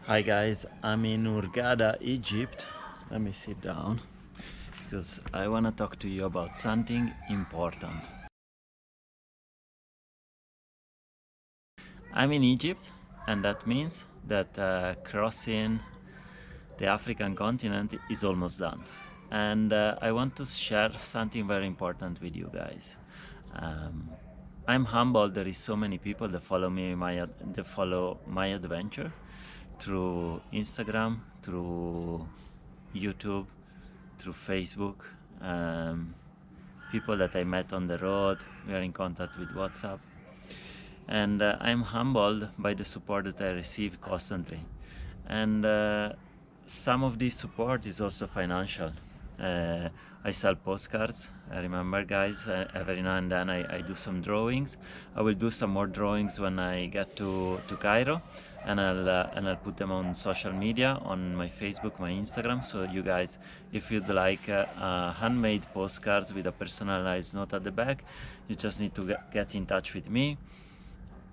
Hi guys, I'm in Hurghada, Egypt. Let me sit down because I want to talk to you about something important. I'm in Egypt, and that means that crossing the African continent is almost done. And I want to share something very important with you guys. Um, I'm humbled there is so many people that follow that follow my adventure through Instagram, through YouTube, through Facebook. Um, People that I met on the road, we are in contact with WhatsApp. And I'm humbled by the support that I receive constantly. And some of this support is also financial. Uh, I sell postcards. I remember, guys, every now and then I do some drawings. I will do some more drawings when I get to Cairo, and I'll put them on social media, on my Facebook, my Instagram. So you guys, if you'd like handmade postcards with a personalized note at the back, you just need to get in touch with me,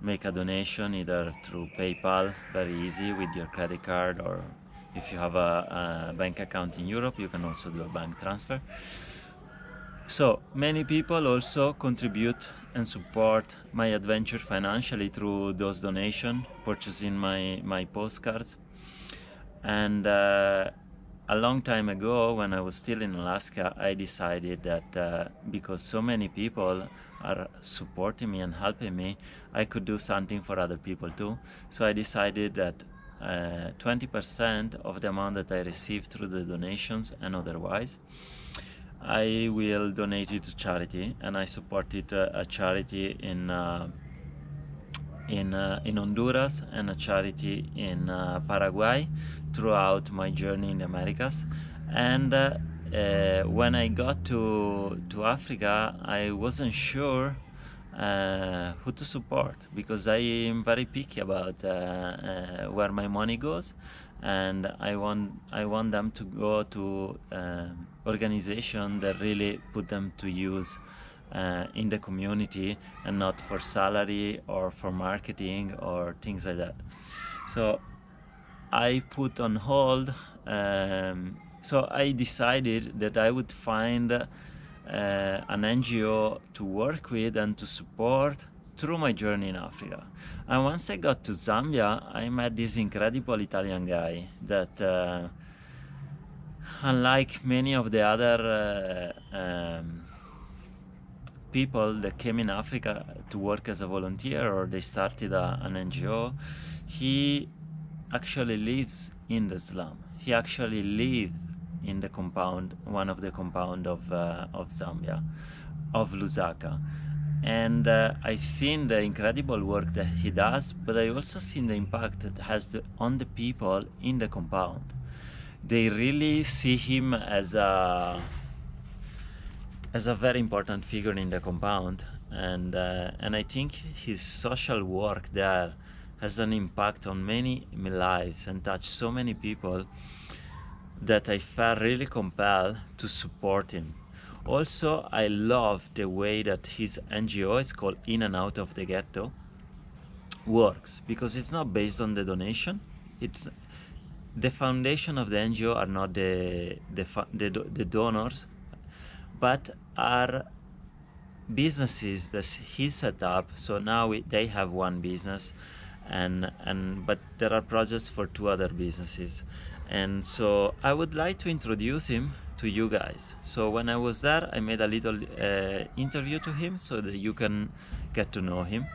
make a donation either through PayPal, very easy, with your credit card, or if you have a bank account in Europe, you can also do a bank transfer. So many people also contribute and support my adventure financially through those donations, purchasing my postcards. And a long time ago, when I was still in Alaska, I decided that because so many people are supporting me and helping me, I could do something for other people too. So I decided that 20% of the amount that I receive through the donations and otherwise, I will donate it to charity, and I supported a charity in Honduras and a charity in Paraguay throughout my journey in the Americas. And when I got to Africa, I wasn't sure who to support, because I am very picky about where my money goes, and I want them to go to organizations that really put them to use in the community, and not for salary or for marketing or things like that. So I put on hold. So I decided that I would find an NGO to work with and to support through my journey in Africa. And once I got to Zambia, I met this incredible Italian guy that, unlike many of the other people that came in Africa to work as a volunteer, or they started an NGO, he actually lives in the slum. He actually lived in the compound, one of the compound of Zambia, of Lusaka. And I've seen the incredible work that he does, but I also seen the impact that has on the people in the compound. They really see him as a very important figure in the compound, and I think his social work there has an impact on many lives and touched so many people that I felt really compelled to support him. Also, I love the way that his NGO is called In and Out of the Ghetto works, because it's not based on the donation. It's the foundation of the NGO are not the donors, but are businesses that he set up. So now they have one business, and but there are projects for two other businesses. And so I would like to introduce him to you guys. So when I was there, I made a little interview to him so that you can get to know him.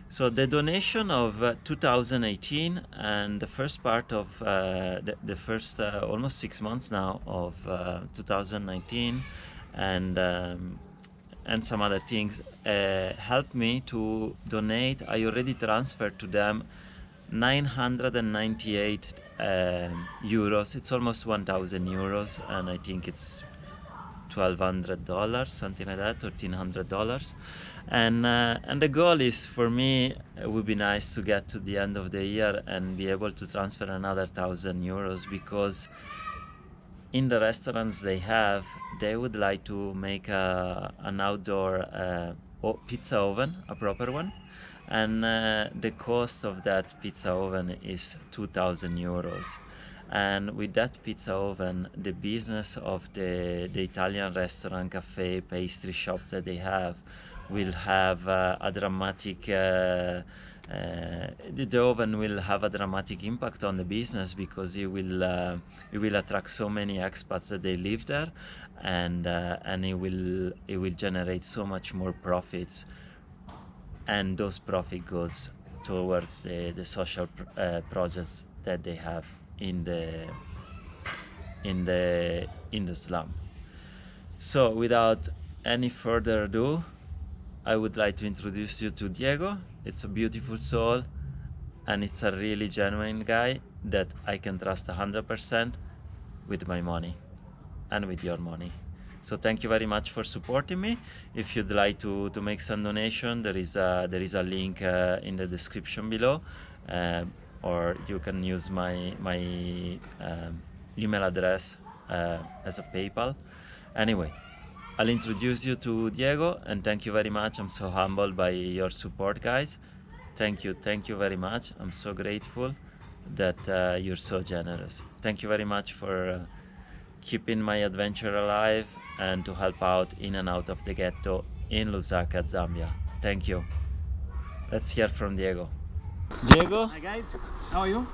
So the donation of 2018 and the first part of the first almost 6 months now of 2019, and some other things helped me to donate. I already transferred to them 998 euros. It's almost 1,000 euros, and I think it's $1,200, something like that, $1,300. And the goal is, for me, it would be nice to get to the end of the year and be able to transfer another 1,000 euros, because in the restaurants they would like to make an outdoor pizza oven, a proper one, and the cost of that pizza oven is 2,000 euros. And with that pizza oven, the business of the Italian restaurant, cafe, pastry shop that they have will have a dramatic the oven will have a dramatic impact on the business, because it will attract so many expats that they live there, and it will generate so much more profits, and those profit goes towards the social projects that they have in the slum. So without any further ado, I would like to introduce you to Diego. It's a beautiful soul, and it's a really genuine guy that I can trust 100% with my money and with your money. So thank you very much for supporting me. If you'd like to make some donation, there is a link in the description below, or you can use my email address as a PayPal. Anyway, I'll introduce you to Diego, and thank you very much. I'm so humbled by your support, guys. Thank you very much. I'm so grateful that you're so generous. Thank you very much for keeping my adventure alive and to help out in and out of the ghetto in Lusaka, Zambia. Thank you. Let's hear from Diego. Diego, Hi guys, how are you?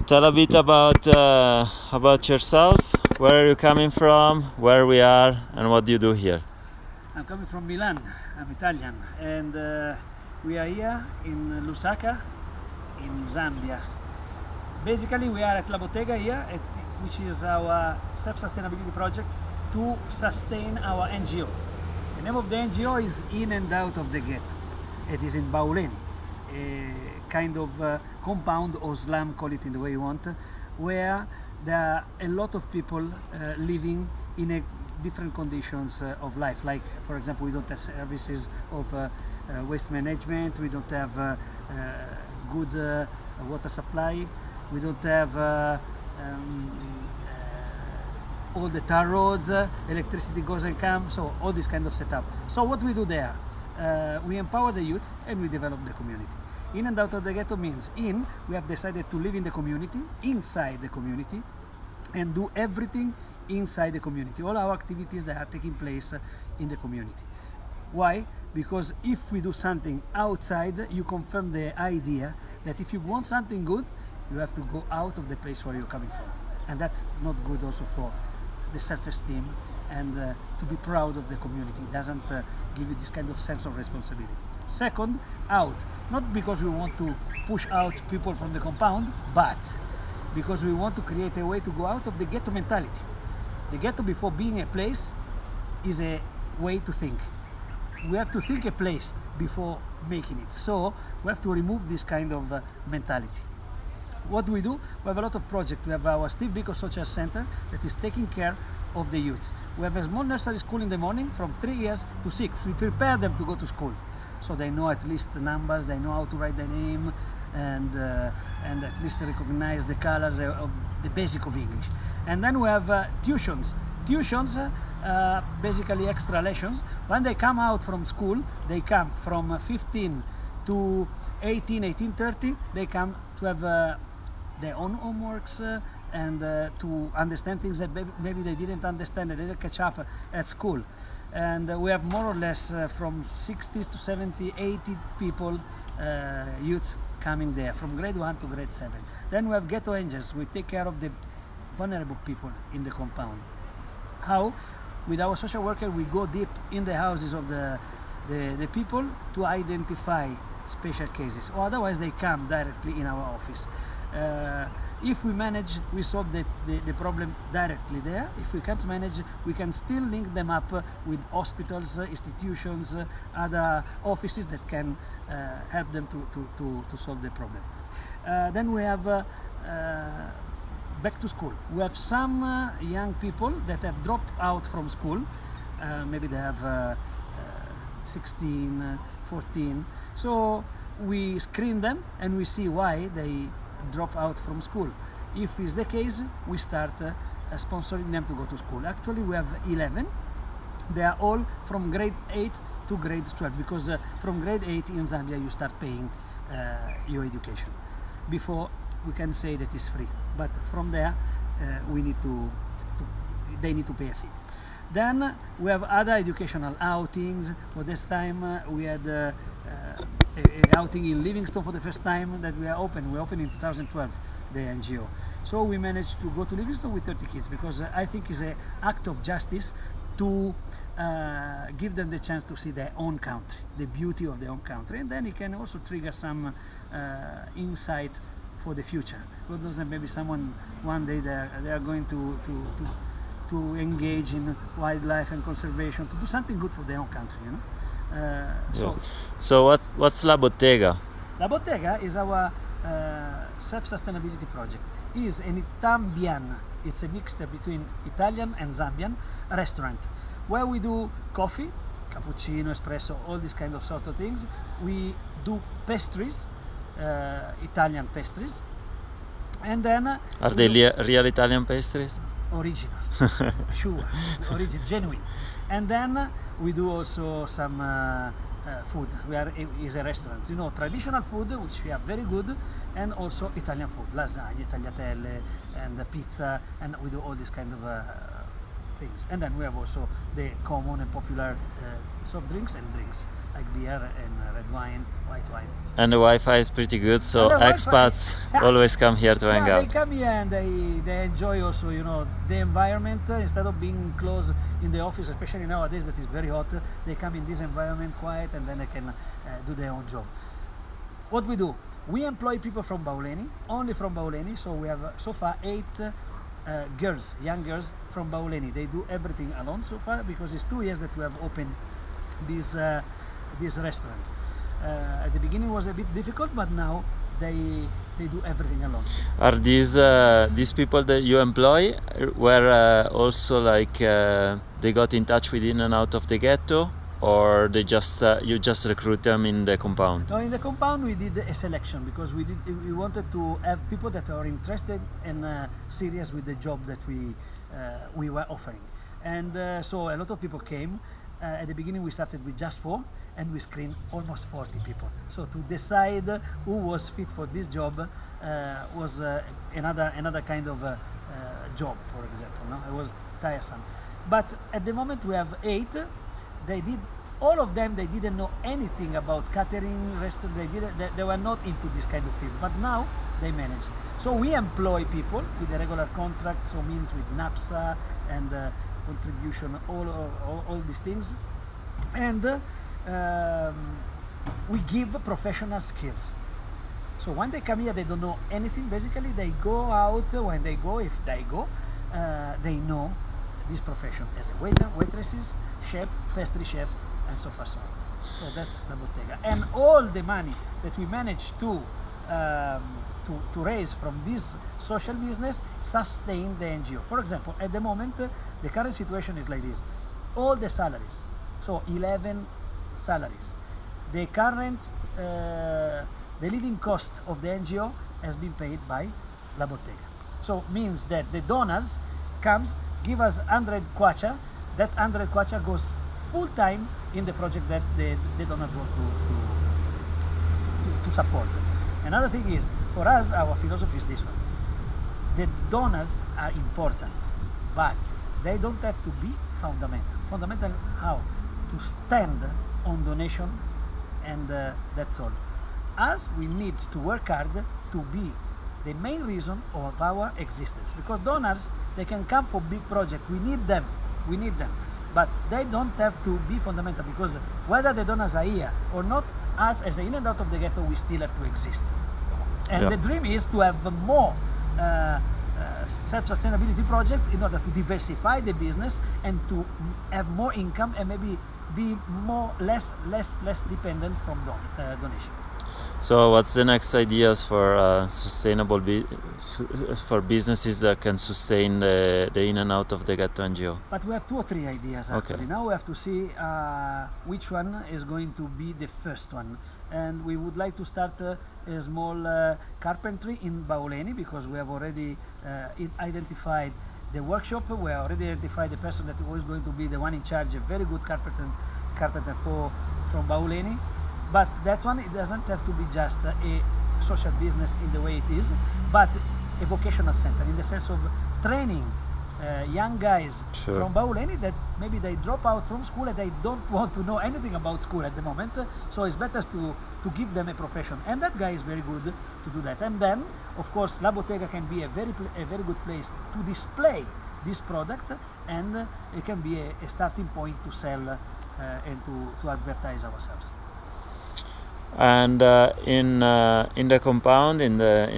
tell a bit about yourself. Where are you coming from? Where we are, and what do you do here? I'm coming from Milan. I'm Italian, and we are here in Lusaka, in Zambia. Basically, we are at La Bottega here, which is our self-sustainability project to sustain our NGO. The name of the NGO is In and Out of the Ghetto. It is in Bauleni, a kind of compound or slum, call it in the way you want, where there are a lot of people living in different conditions of life. Like, for example, we don't have services of waste management, we don't have good water supply, we don't have all the tar roads, electricity goes and comes, so all this kind of setup. So what we do there, we empower the youth and we develop the community. In and out of the ghetto means we have decided to live in the community, inside the community, and do everything inside the community. All our activities that are taking place in the community. Why? Because if we do something outside, you confirm the idea that if you want something good, you have to go out of the place where you're coming from. And that's not good also for the self-esteem and to be proud of the community. It doesn't give you this kind of sense of responsibility. Second, out. Not because we want to push out people from the compound, but because we want to create a way to go out of the ghetto mentality. The ghetto, before being a place, is a way to think. We have to think a place before making it. So we have to remove this kind of mentality. What do? We have a lot of projects. We have our Steve Biko Social Center that is taking care of the youths. We have a small nursery school in the morning from 3 years to 6. We prepare them to go to school, so they know at least the numbers, they know how to write their name, and at least recognize the colors of the basic of English. And then we have tuitions. Tuitions, basically extra lessons. When they come out from school, they come from 15 to 18, 18:30. They come to have their own homeworks and to understand things that maybe they didn't understand, they didn't catch up at school. And we have more or less from 60 to 70, 80 people, youths coming there from grade 1 to grade 7. Then we have ghetto angels. We take care of the vulnerable people in the compound. How? With our social worker, we go deep in the houses of the people to identify special cases, or otherwise they come directly in our office. If we manage, we solve the problem directly there. If we can't manage, we can still link them up with hospitals, institutions, other offices that can help them to solve the problem. Then we have back to school. We have some young people that have dropped out from school. Maybe they have 16, 14. So we screen them and we see why they drop out from school. If it's the case, we start sponsoring them to go to school. Actually, we have 11. They are all from grade 8 to grade 12, because from grade 8 in Zambia you start paying your education. Before we can say that it's free, but from there we need they need to pay a fee. Then we have other educational outings. For this time we had a outing in Livingstone for the first time that we are open. We opened in 2012, the NGO. So we managed to go to Livingstone with 30 kids because I think it's an act of justice to give them the chance to see their own country, the beauty of their own country, and then it can also trigger some insight for the future. God knows that maybe someone one day they are going to engage in wildlife and conservation, to do something good for their own country, you know. So what's La Bottega? La Bottega is our self-sustainability project. It's an Italian, it's a mixture between Italian and Zambian restaurant where we do coffee, cappuccino, espresso, all these kind of sort of things. We do pastries, Italian pastries, and then Are they real Italian pastries? original, sure, original, genuine. And then we do also some food. Is a restaurant, you know, traditional food which we are very good, and also Italian food, lasagne, tagliatelle, and pizza, and we do all these kind of things. And then we have also the common and popular soft drinks and drinks like beer and red wine, white wine. And the Wi-Fi is pretty good, so expats always come here to hang out. They come here and they enjoy also, you know, the environment. Instead of being closed in the office, especially nowadays that is very hot, they come in this environment quiet, and then they can do their own job. What we do? We employ people from Bauleni, only from Bauleni. So we have so far 8 girls, young girls from Bauleni. They do everything alone so far because it's 2 years that we have opened this restaurant. At the beginning it was a bit difficult, but now they do everything alone. Are these people that you employ were also like they got in touch with In and Out of the Ghetto, or they just you just recruit them in the compound? No, in the compound we did a selection because we wanted to have people that are interested and serious with the job that we were offering, and so a lot of people came. At the beginning we started with just 4, and we screened almost 40 people. So to decide who was fit for this job was another kind of job, for example. No? It was tiresome. But at the moment we have 8. All of them, they didn't know anything about catering, restaurant. They were not into this kind of field. But now they manage. So we employ people with a regular contract, so means with NAPSA and contribution, all these things, and we give professional skills. So when they come here, they don't know anything. Basically, they go out. When they go, if they go, they know this profession as a waiter, waitresses, chef, pastry chef, and so forth. So that's La Bottega, and all the money that we manage to raise from this social business sustain the NGO. For example, at the moment, the current situation is like this: all the salaries, so 11 salaries, the current the living cost of the NGO has been paid by La Bottega. So means that the donors comes, give us 100 kwacha. That 100 kwacha goes full time in the project that the donors want to support. Another thing is, for us, our philosophy is this one: the donors are important, but they don't have to be fundamental. Fundamental how? To stand on donation, and that's all. Us, we need to work hard to be the main reason of our existence, because donors, they can come for big projects. We need them, but they don't have to be fundamental, because whether the donors are here or not, us as In and Out of the Ghetto, we still have to exist. And the dream is to have more self-sustainability projects in order to diversify the business and to have more income and maybe be less dependent from donation. So what's the next ideas for sustainable for businesses that can sustain the In and Out of the Ghetto NGO? But we have 2 or 3 ideas actually. Okay. Now we have to see which one is going to be the first one. And we would like to start a small carpentry in Bauleni, because we have already identified the workshop. We have already identified the person that is going to be the one in charge, a very good carpenter from Bauleni. but that one, it doesn't have to be just a social business in the way it is, but a vocational center in the sense of training young guys from Bauleni that maybe they drop out from school and they don't want to know anything about school at the moment, so it's better to give them a profession, and that guy is very good to do that. And then of course La Bottega can be a very good place to display this product, and it can be a starting point to sell and to advertise ourselves. And in the compound, in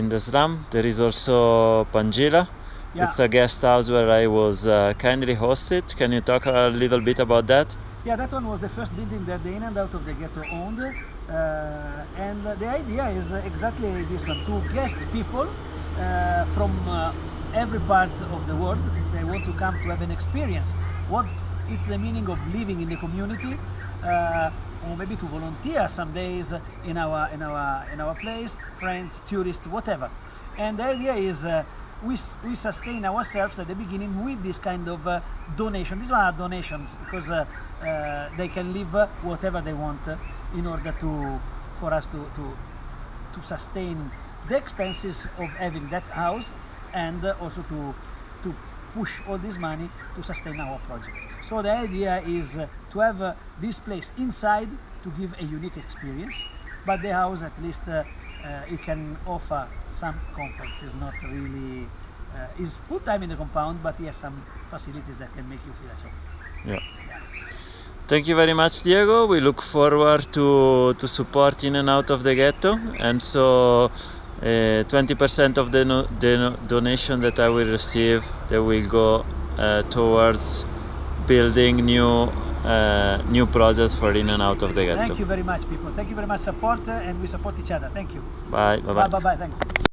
the slum, there is also Pangila. Yeah. It's a guest house where I was kindly hosted. Can you talk a little bit about that? Yeah, that one was the first building that the In&Out of the Ghetto owned, and the idea is exactly this one, to guest people from every part of the world. They want to come to have an experience. What is the meaning of living in the community, or maybe to volunteer some days in our place, friends, tourists, whatever. And the idea is we sustain ourselves at the beginning with this kind of donation. These are donations because they can live whatever they want in order for us to sustain the expenses of having that house, and also to push all this money to sustain our project. So the idea is to have this place inside to give a unique experience, but the house at least it can offer some comforts. It's not really is full time in the compound, but he has some facilities that can make you feel at home. Yeah. Thank you very much, Diego. We look forward to support In&Out of the Ghetto, and so 20% of the donation that I will receive, that will go towards building new projects for In&Out of the Ghetto. Thank you very much, people. Thank you very much, support, and we support each other. Thank you. Bye. Bye. Bye. Thanks.